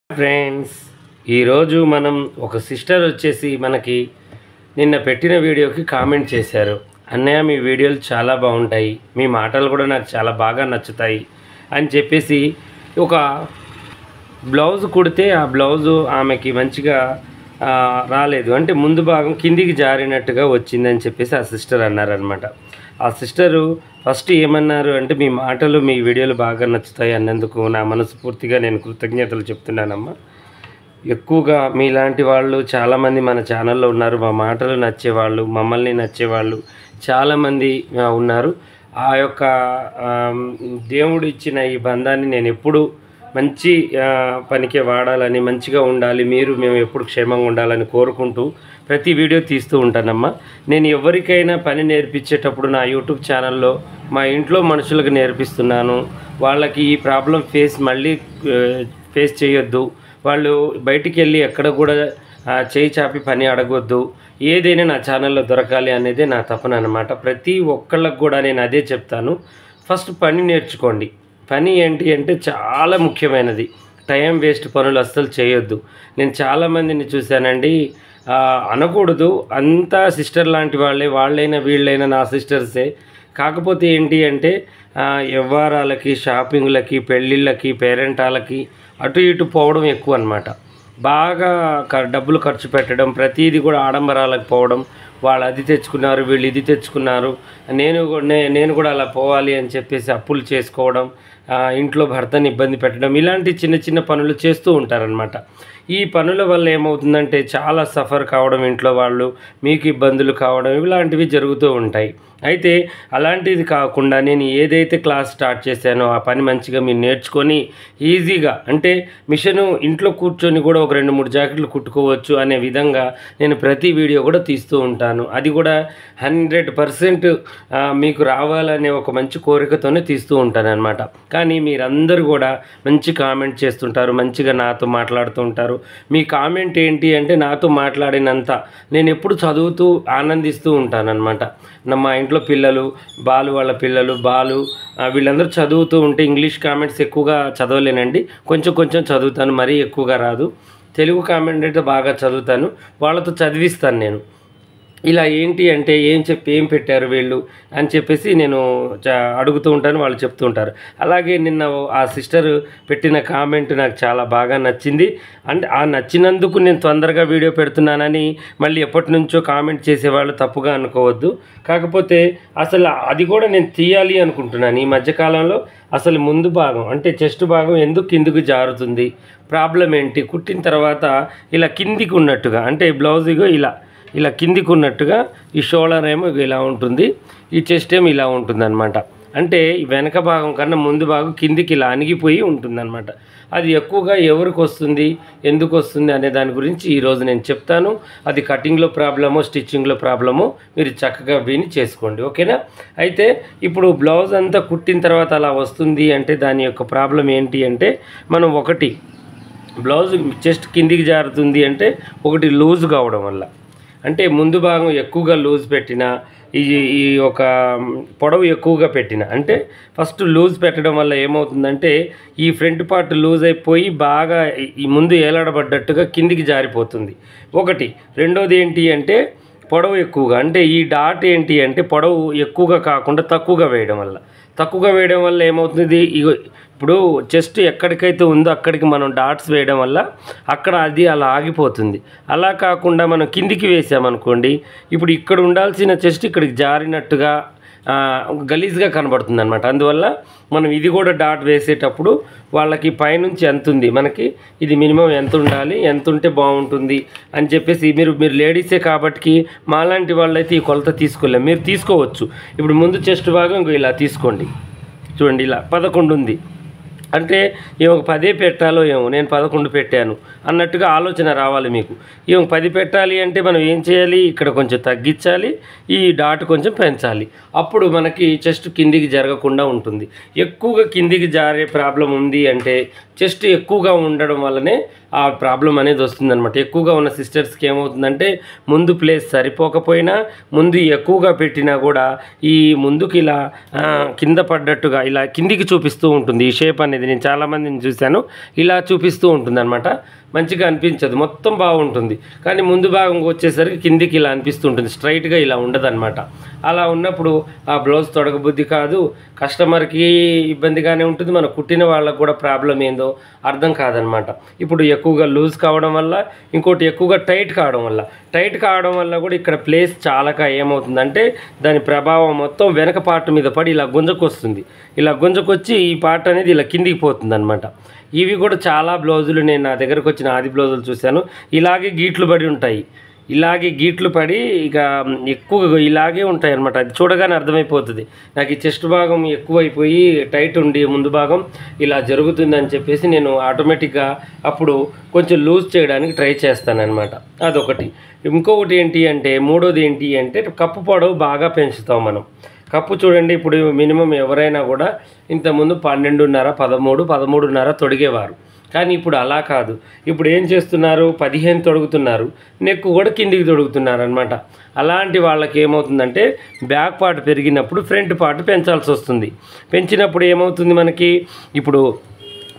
Friends, ఈరోజు మనం ఒక సిస్టర్ వచ్చేసి మనకి నిన్న పెట్టిన వీడియోకి కామెంట్ చేశారు. అన్నయ్య, మీ వీడియోలు చాలా బాగుంటాయి, మీ మాటలు కూడా నాకు చాలా బాగా నచ్చుతాయి అని చెప్పేసి ఒక బ్లౌజ్ కుడితే ఆ బ్లౌజు ఆమెకి మంచిగా రాలేదు, అంటే ముందు భాగం కిందికి జారినట్టుగా వచ్చిందని చెప్పేసి ఆ సిస్టర్ అన్నారనమాట. ఆ సిస్టరు ఫస్ట్ ఏమన్నారు అంటే, మీ మాటలు మీ వీడియోలు బాగా నచ్చుతాయి అన్నందుకు నా మనస్ఫూర్తిగా నేను కృతజ్ఞతలు చెప్తున్నానమ్మా. ఎక్కువగా మీలాంటి వాళ్ళు చాలామంది మన ఛానల్లో ఉన్నారు. మా మాటలు నచ్చేవాళ్ళు, మమ్మల్ని నచ్చేవాళ్ళు చాలామంది ఉన్నారు. ఆ యొక్క దేవుడు ఇచ్చిన ఈ బంధాన్ని నేను ఎప్పుడు మంచి పనికే వాడాలని, మంచిగా ఉండాలి, మేము ఎప్పుడు క్షేమంగా ఉండాలని కోరుకుంటూ ప్రతి వీడియో తీస్తూ ఉంటానమ్మా. నేను ఎవరికైనా పని నేర్పించేటప్పుడు నా యూట్యూబ్ ఛానల్లో మా ఇంట్లో మనుషులకు నేర్పిస్తున్నాను. వాళ్ళకి ఈ ప్రాబ్లం మళ్ళీ ఫేస్ చేయొద్దు, వాళ్ళు బయటికి వెళ్ళి ఎక్కడ కూడా చేయి చాపి పని అడగొద్దు, ఏదైనా నా ఛానల్లో దొరకాలి అనేదే నా తపన అనమాట. ప్రతి ఒక్కళ్ళకు కూడా నేను అదే చెప్తాను. ఫస్ట్ పని నేర్చుకోండి. పని ఏంటి అంటే చాలా ముఖ్యమైనది. టైం వేస్ట్ పనులు అస్సలు చేయొద్దు. నేను చాలామందిని చూశానండి, అనకూడదు, అంతా సిస్టర్ లాంటి వాళ్ళైనా వీళ్ళైనా నా సిస్టర్సే. కాకపోతే ఏంటి అంటే వ్యవహారాలకి, షాపింగ్లకి, పెళ్ళిళ్ళకి, పేరెంటాలకి అటు ఇటు పోవడం ఎక్కువ అనమాట. బాగా డబ్బులు ఖర్చు పెట్టడం, ప్రతిదీ కూడా ఆడంబరాలకు పోవడం. వాళ్ళు అది తెచ్చుకున్నారు, వీళ్ళు ఇది తెచ్చుకున్నారు, నేను కూడా అలా పోవాలి అని చెప్పేసి అప్పులు చేసుకోవడం, ఇంట్లో భర్తని ఇబ్బంది పెట్టడం, ఇలాంటి చిన్న చిన్న పనులు చేస్తూ ఉంటారనమాట. ఈ పనుల వల్ల ఏమవుతుందంటే చాలా సఫర్ కావడం, ఇంట్లో వాళ్ళు మీకు ఇబ్బందులు కావడం, ఇలాంటివి జరుగుతూ ఉంటాయి. అయితే అలాంటిది కాకుండా నేను ఏదైతే క్లాస్ స్టార్ట్ చేశానో ఆ పని మంచిగా మీరు నేర్చుకొని ఈజీగా, అంటే మిషను ఇంట్లో కూర్చొని కూడా ఒక 2-3 జాకెట్లు కుట్టుకోవచ్చు అనే విధంగా నేను ప్రతి వీడియో కూడా తీస్తూ ఉంటాను. అది కూడా 100% మీకు రావాలనే ఒక మంచి కోరికతోనే తీస్తూ ఉంటాను అనమాట. కానీ మీరందరూ కూడా మంచి కామెంట్ చేస్తుంటారు, మంచిగా నాతో మాట్లాడుతూ ఉంటారు. మీ కామెంట్ ఏంటి అంటే, నాతో మాట్లాడినంత నేను ఎప్పుడు చదువుతూ ఆనందిస్తూ ఉంటానన్నమాట. మా ఇంట్లో పిల్లలు, వాళ్ళ పిల్లలు వీళ్ళందరూ చదువుతూ ఉంటే ఇంగ్లీష్ కామెంట్స్ ఎక్కువగా చదవలేనండి, కొంచెం చదువుతాను, మరీ ఎక్కువగా రాదు. తెలుగు కామెంట్ అయితే బాగా చదువుతాను, వాళ్ళతో చదివిస్తాను నేను. ఇలా ఏంటి అంటే ఏం పెట్టారు వీళ్ళు అని చెప్పేసి నేను అడుగుతూ ఉంటాను, వాళ్ళు చెప్తూ ఉంటారు. అలాగే నిన్న ఆ సిస్టర్ పెట్టిన కామెంట్ నాకు చాలా బాగా నచ్చింది. అంటే ఆ నచ్చినందుకు నేను తొందరగా వీడియో పెడుతున్నానని మళ్ళీ ఎప్పటి నుంచో కామెంట్ చేసేవాళ్ళు తప్పుగా అనుకోవద్దు. కాకపోతే అసలు అది కూడా నేను తీయాలి అనుకుంటున్నాను ఈ మధ్యకాలంలో. అసలు ముందు భాగం అంటే చెస్ట్ భాగం ఎందుకు కిందికి జారుతుంది, ప్రాబ్లం ఏంటి, కుట్టిన తర్వాత ఇలా కిందికి ఉన్నట్టుగా, అంటే బ్లౌజ్ ఇలా కిందికి ఉన్నట్టుగా, ఈ షోల్డర్ ఏమో ఇలా ఉంటుంది, ఈ చెస్ట్ ఏమో ఇలా ఉంటుందన్నమాట. అంటే వెనక భాగం కన్నా ముందు భాగం కిందికి ఇలా అణిగిపోయి ఉంటుందన్నమాట. అది ఎక్కువగా ఎవరికి వస్తుంది, ఎందుకు వస్తుంది అనే దాని గురించి ఈరోజు నేను చెప్తాను. అది కటింగ్లో ప్రాబ్లమో, స్టిచ్చింగ్లో ప్రాబ్లమో మీరు చక్కగా విని చేసుకోండి, ఓకేనా? అయితే ఇప్పుడు బ్లౌజ్ అంతా కుట్టిన తర్వాత అలా వస్తుంది అంటే దాని యొక్క ప్రాబ్లం ఏంటి అంటే, మనం ఒకటి బ్లౌజ్ చెస్ట్ కిందికి జారుతుంది అంటే ఒకటి లూజ్ కావడం వల్ల, అంటే ముందు భాగం ఎక్కువగా లూజ్ పెట్టినా, ఈ ఒక పొడవు ఎక్కువగా పెట్టిన, అంటే ఫస్ట్ లూజ్ పెట్టడం వల్ల ఏమవుతుందంటే ఈ ఫ్రంట్ పార్ట్ లూజ్ అయిపోయి బాగా ఈ ముందు ఏలాడబడ్డట్టుగా కిందికి జారిపోతుంది ఒకటి. రెండోది ఏంటి అంటే పొడవు ఎక్కువగా, అంటే ఈ డాట్ ఏంటి అంటే పొడవు ఎక్కువగా కాకుండా తక్కువగా వేయడం వల్ల ఏమవుతుంది, ఇప్పుడు చెస్ట్ ఎక్కడికైతే ఉందో అక్కడికి మనం డాట్స్ వేయడం వల్ల అక్కడ అది అలా ఆగిపోతుంది. అలా కాకుండా మనం కిందికి వేసామనుకోండి, ఇప్పుడు ఇక్కడ ఉండాల్సిన చెస్ట్ ఇక్కడికి జారినట్టుగా గలీజ్గా కనబడుతుంది అనమాట. అందువల్ల మనం ఇది కూడా డాట్ వేసేటప్పుడు వాళ్ళకి పైనుంచి ఎంత ఉంది, మనకి ఇది మినిమం ఎంత ఉండాలి, ఎంత ఉంటే బాగుంటుంది అని చెప్పేసి మీరు లేడీసే కాబట్టి మాలాంటి వాళ్ళైతే ఈ కొలత తీసుకోలేము, మీరు తీసుకోవచ్చు. ఇప్పుడు ముందు చెస్ట్ భాగం ఇలా తీసుకోండి, చూడండి, ఇలా 11 ఉంది అంటే ఏమో 10 పెట్టాలో ఏమో, నేను 11 పెట్టాను అన్నట్టుగా ఆలోచన రావాలి మీకు. ఏమో 10 పెట్టాలి అంటే మనం ఏం చేయాలి, ఇక్కడ కొంచెం తగ్గించాలి, ఈ డాట్ కొంచెం పెంచాలి, అప్పుడు మనకి చెస్ట్ కిందికి జరగకుండా ఉంటుంది. ఎక్కువగా కిందికి జారే ప్రాబ్లం ఉంది అంటే చెస్ట్ ఎక్కువగా ఉండడం వల్లనే ఆ ప్రాబ్లం అనేది వస్తుందన్నమాట. ఎక్కువగా ఉన్న సిస్టర్స్కి ఏమవుతుందంటే ముందు ప్లేస్ సరిపోకపోయినా ముందు ఎక్కువగా పెట్టినా కూడా ఈ ముందుకు ఇలా కింద పడ్డట్టుగా ఇలా కిందికి చూపిస్తూ ఉంటుంది. ఈ షేప్ అనేది నేను చాలామందిని చూశాను, ఇలా చూపిస్తూ ఉంటుంది అనమాట. మంచిగా అనిపించదు, మొత్తం బాగుంటుంది కానీ ముందు భాగం వచ్చేసరికి కిందికి ఇలా అనిపిస్తుంటుంది, స్ట్రైట్గా ఇలా ఉండదన్నమాట. అలా ఉన్నప్పుడు ఆ బ్లౌజ్ తొడగబుద్ధి కాదు, కస్టమర్కి ఇబ్బందిగానే ఉంటుంది, మన కుట్టిన వాళ్ళకు కూడా ప్రాబ్లం ఏందో అర్థం కాదనమాట. ఇప్పుడు ఎక్కువగా లూజ్ కావడం వల్ల, ఇంకోటి ఎక్కువగా టైట్ కావడం వల్ల కూడా ఇక్కడ ప్లేస్ చాలాక ఏమవుతుందంటే దాని ప్రభావం మొత్తం వెనక పార్ట్ మీద పడి ఇలా గుంజకొస్తుంది. ఇలా గుంజకొచ్చి ఈ పార్ట్ అనేది ఇలా కిందికి పోతుంది అనమాట. ఇవి కూడా చాలా బ్లౌజులు నేను నా దగ్గరకు వచ్చిన ఆది బ్లౌజులు చూశాను, ఇలాగే గీట్లు పడి ఉంటాయి. ఇలాగే గీట్లు పడి ఇక ఎక్కువ ఇలాగే ఉంటాయి అన్నమాట. అది చూడగానే అర్థమైపోతుంది నాకు ఈ చెస్ట్ భాగం ఎక్కువైపోయి టైట్ ఉండి ముందు భాగం ఇలా జరుగుతుందని చెప్పేసి నేను ఆటోమేటిక్గా అప్పుడు కొంచెం లూజ్ చేయడానికి ట్రై చేస్తానన్నమాట. అదొకటి. ఇంకొకటి ఏంటి అంటే మూడోది ఏంటి అంటే కప్పు పొడవు బాగా పెంచుతాం మనం. కప్పు చూడండి, ఇప్పుడు మినిమం ఎవరైనా కూడా ఇంతకుముందు 12.5, 13 తొడిగేవారు, కానీ ఇప్పుడు అలా కాదు. ఇప్పుడు ఏం చేస్తున్నారు, 15 తొడుగుతున్నారు, నెక్ కూడా కిందికి తొడుగుతున్నారు అనమాట. అలాంటి వాళ్ళకి ఏమవుతుందంటే బ్యాక్ పార్ట్ పెరిగినప్పుడు ఫ్రంట్ పార్ట్ పెంచాల్సి వస్తుంది. పెంచినప్పుడు ఏమవుతుంది మనకి, ఇప్పుడు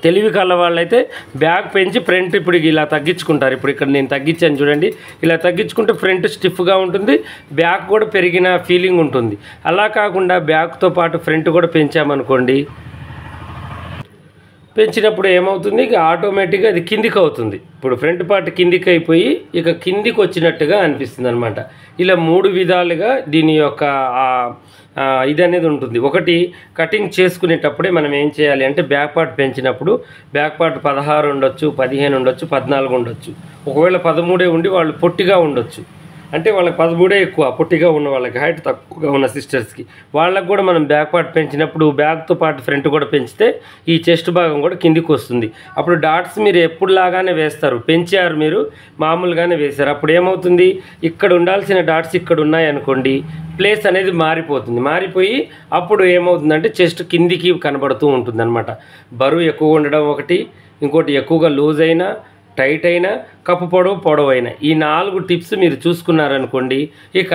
తెలివి కల వాళ్ళైతే బ్యాక్ పెంచి ఫ్రంట్ ఇప్పుడు ఇలా తగ్గించుకుంటారు. ఇప్పుడు ఇక్కడ నేను తగ్గించాను చూడండి, ఇలా తగ్గించుకుంటే ఫ్రంట్ స్టిఫ్గా ఉంటుంది, బ్యాక్ కూడా పెరిగిన ఫీలింగ్ ఉంటుంది. అలా కాకుండా బ్యాక్తో పాటు ఫ్రంట్ కూడా పెంచామనుకోండి, పెంచినప్పుడు ఏమవుతుంది, ఇక ఆటోమేటిక్గా అది కిందికి అవుతుంది. ఇప్పుడు ఫ్రంట్ పార్ట్ కిందికి అయిపోయి ఇక కిందికి వచ్చినట్టుగా అనిపిస్తుంది అనమాట. ఇలా 3 విధాలుగా దీని యొక్క ఇది అనేది ఉంటుంది. ఒకటి, కటింగ్ చేసుకునేటప్పుడే మనం ఏం చేయాలి అంటే బ్యాక్ పార్ట్ పెంచినప్పుడు బ్యాక్ పార్ట్ 16 ఉండొచ్చు, 15 ఉండొచ్చు, 14 ఉండొచ్చు. ఒకవేళ 13 ఉండి వాళ్ళు పొట్టిగా ఉండొచ్చు, అంటే వాళ్ళకి 13 ఎక్కువ, పొట్టిగా ఉన్న వాళ్ళకి, హైట్ తక్కువగా ఉన్న సిస్టర్స్కి, వాళ్ళకు కూడా మనం బ్యాక్ పార్ట్ పెంచినప్పుడు బ్యాక్తో పాటు ఫ్రంట్ కూడా పెంచితే ఈ చెస్ట్ భాగం కూడా కిందికి వస్తుంది. అప్పుడు డాట్స్ మీరు ఎప్పుడులాగానే వేస్తారు, పెంచారు మీరు మామూలుగానే వేశారు, అప్పుడు ఏమవుతుంది, ఇక్కడ ఉండాల్సిన డాట్స్ ఇక్కడ ఉన్నాయనుకోండి, ప్లేస్ అనేది మారిపోయి అప్పుడు ఏమవుతుందంటే చెస్ట్ కిందికి కనబడుతూ ఉంటుంది అనమాట. బరువు ఎక్కువ ఉండడం ఒకటి, ఇంకోటి ఎక్కువగా లూజ్ అయినా టైట్ అయినా కప్పు పొడవైనా ఈ 4 టిప్స్ మీరు చూసుకున్నారనుకోండి, ఇక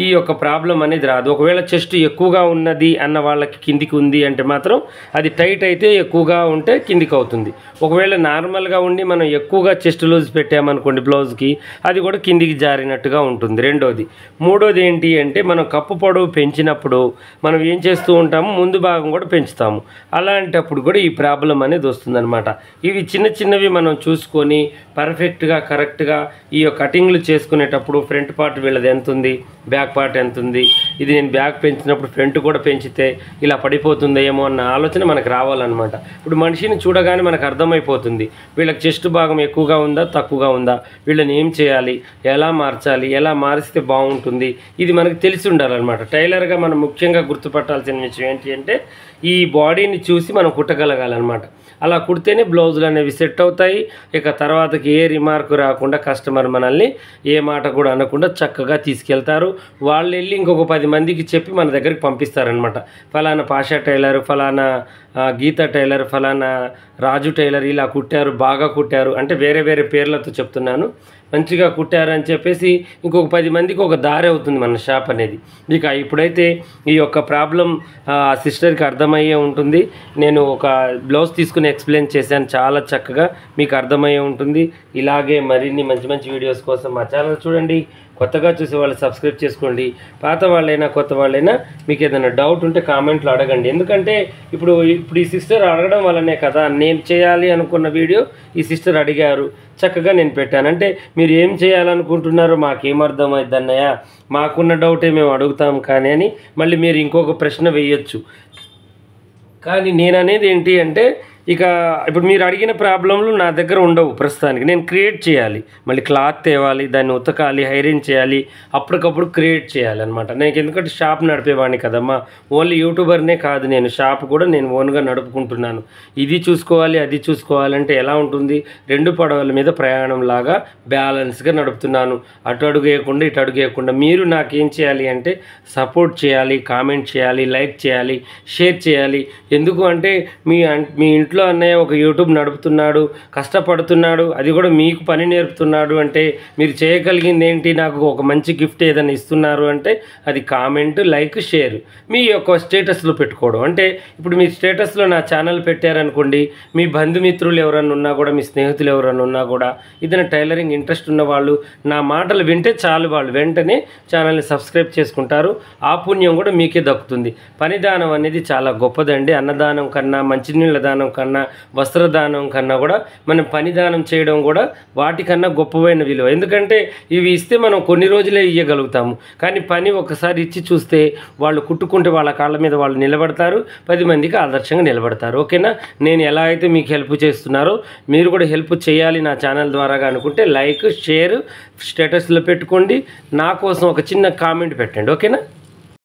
ఈ యొక్క ప్రాబ్లం అనేది రాదు. ఒకవేళ చెస్ట్ ఎక్కువగా ఉన్నది అన్న వాళ్ళకి కిందికి ఉంది అంటే మాత్రం అది టైట్ అయితే ఎక్కువగా ఉంటే కిందికి అవుతుంది. ఒకవేళ నార్మల్గా ఉండి మనం ఎక్కువగా చెస్ట్ లూజ్ పెట్టామనుకోండి బ్లౌజ్కి, అది కూడా కిందికి జారినట్టుగా ఉంటుంది. రెండోది. మూడోది ఏంటి అంటే మనం కప్పు పొడవు పెంచినప్పుడు మనం ఏం చేస్తూ ఉంటాము, ముందు భాగం కూడా పెంచుతాము. అలాంటప్పుడు కూడా ఈ ప్రాబ్లం అనేది వస్తుందన్నమాట. ఇవి చిన్నవి మనం చూసుకొని పర్ఫెక్ట్గా కరెక్ట్గా ఈ కటింగ్లు చేసుకునేటప్పుడు ఫ్రంట్ పార్ట్ వీళ్ళది ఎంత ఉంది, బ్యాక్ పార్ట్ ఎంత ఉంది, ఇది నేను బ్యాక్ పెంచినప్పుడు ఫ్రంట్ కూడా పెంచితే ఇలా పడిపోతుందేమో అన్న ఆలోచన మనకు రావాలన్నమాట. ఇప్పుడు మనిషిని చూడగానే మనకు అర్థమైపోతుంది వీళ్ళకి చెస్ట్ భాగం ఎక్కువగా ఉందా తక్కువగా ఉందా, వీళ్ళని ఏం చేయాలి, ఎలా మార్చాలి, ఎలా మారిస్తే బాగుంటుంది, ఇది మనకు తెలిసి ఉండాలన్నమాట. టైలర్గా మనం ముఖ్యంగా గుర్తుపట్టాల్సిన విషయం ఏంటి అంటే ఈ బాడీని చూసి మనం కుట్టగలగాలన్నమాట. అలా కుడితేనే బ్లౌజులు అనేవి సెట్ అవుతాయి. ఇక తర్వాతకి ఏ రిమార్క్ రాకుండా కస్టమర్ మనల్ని ఏ మాట కూడా అనకుండా చక్కగా తీసుకెళ్తారు. వాళ్ళు వెళ్ళి ఇంకొక 10 మందికి చెప్పి మన దగ్గరికి పంపిస్తారనమాట. ఫలానా పాషా టైలర్, ఫలానా గీతా టైలర్, ఫలానా రాజు టైలర్ ఇలా కుట్టారు, బాగా కుట్టారు అంటే వేరే పేర్లతో చెప్తున్నాను, మంచిగా కుట్టారు అని చెప్పేసి ఇంకొక 10 మందికి ఒక దారి అవుతుంది మన షాప్ అనేది. ఇక ఇప్పుడైతే ఈ యొక్క ప్రాబ్లం సిస్టర్కి అర్థమయ్యే ఉంటుంది. నేను ఒక బ్లౌజ్ తీసుకుని ఎక్స్ప్లెయిన్ చేశాను, చాలా చక్కగా మీకు అర్థమయ్యే ఉంటుంది. ఇలాగే మరిన్ని మంచి వీడియోస్ కోసం మా ఛానల్ చూడండి. కొత్తగా చూసే వాళ్ళు సబ్స్క్రైబ్ చేసుకోండి. పాత వాళ్ళైనా కొత్త వాళ్ళైనా మీకు ఏదైనా డౌట్ ఉంటే కామెంట్లో అడగండి. ఎందుకంటే ఇప్పుడు ఈ సిస్టర్ అడగడం వల్లనే కదా నేను చేయాలి అనుకున్న వీడియో ఈ సిస్టర్ అడిగారు, చక్కగా నేను పెట్టాను. అంటే మీరు ఏం చేయాలనుకుంటున్నారో మాకేమర్థమైంది అన్నయ్య, మాకున్న డౌటే మేము అడుగుతాం కానీ అని మళ్ళీ మీరు ఇంకొక ప్రశ్న వేయొచ్చు. కానీ నేను అనేది ఏంటి అంటే ఇక ఇప్పుడు మీరు అడిగిన ప్రాబ్లంలు నా దగ్గర ఉండవు ప్రస్తుతానికి. నేను క్రియేట్ చేయాలి, మళ్ళీ క్లాత్ తేవాలి, దాన్ని ఉతకాలి, ఐరన్ చేయాలి, అప్పటికప్పుడు క్రియేట్ చేయాలి అనమాట. నేను ఎందుకంటే షాప్ నడిపేవాడిని కదమ్మా, ఓన్లీ యూట్యూబర్నే కాదు, నేను షాప్ కూడా నేను ఓన్గా నడుపుకుంటున్నాను. ఇది చూసుకోవాలి అది చూసుకోవాలంటే ఎలా ఉంటుంది, 2 పడవల మీద ప్రయాణం లాగా బ్యాలెన్స్గా నడుపుతున్నాను. అటు అడుగు వేయకుండా ఇటు అడుగు వేయకుండా. మీరు నాకేం చేయాలి అంటే సపోర్ట్ చేయాలి, కామెంట్ చేయాలి, లైక్ చేయాలి, షేర్ చేయాలి. ఎందుకు అంటే మీ ఇంట్లో ఇంట్లో అన్నయ్య ఒక యూట్యూబ్ నడుపుతున్నాడు, కష్టపడుతున్నాడు, అది కూడా మీకు పని నేర్పుతున్నాడు అంటే మీరు చేయగలిగింది ఏంటి, నాకు ఒక మంచి గిఫ్ట్ ఏదైనా ఇస్తున్నారు అంటే అది కామెంట్, లైక్, షేర్ మీ యొక్క స్టేటస్లో పెట్టుకోవడం. అంటే ఇప్పుడు మీ స్టేటస్లో నా ఛానల్ పెట్టారనుకోండి, మీ బంధుమిత్రులు ఎవరన్నా ఉన్నా కూడా, మీ స్నేహితులు ఎవరన్నా ఉన్నా కూడా ఏదైనా టైలరింగ్ ఇంట్రెస్ట్ ఉన్న వాళ్ళు నా మాటలు వింటే చాలు, వాళ్ళు వెంటనే ఛానల్ని సబ్స్క్రైబ్ చేసుకుంటారు. ఆ పుణ్యం కూడా మీకే దక్కుతుంది. పనిదానం అనేది చాలా గొప్పదండి. అన్నదానం కన్నా, మంచినీళ్ళ దానం కన్నా, వస్త్రదానం కన్నా కూడా మనం పనిదానం చేయడం కూడా వాటికన్నా గొప్పమైన విలువ. ఎందుకంటే ఇవి ఇస్తే మనం కొన్ని రోజులే ఇవ్వగలుగుతాము, కానీ పని ఒకసారి ఇచ్చి చూస్తే వాళ్ళు కుట్టుకుంటే వాళ్ళ కాళ్ళ మీద వాళ్ళు నిలబడతారు, 10 మందికి ఆదర్శంగా నిలబడతారు. ఓకేనా? నేను ఎలా అయితే మీకు హెల్ప్ చేస్తున్నారో మీరు కూడా హెల్ప్ చేయాలి నా ఛానల్ ద్వారాగా అనుకుంటే లైక్, షేర్, స్టేటస్లో పెట్టుకోండి. నా కోసం ఒక చిన్న కామెంట్ పెట్టండి. ఓకేనా?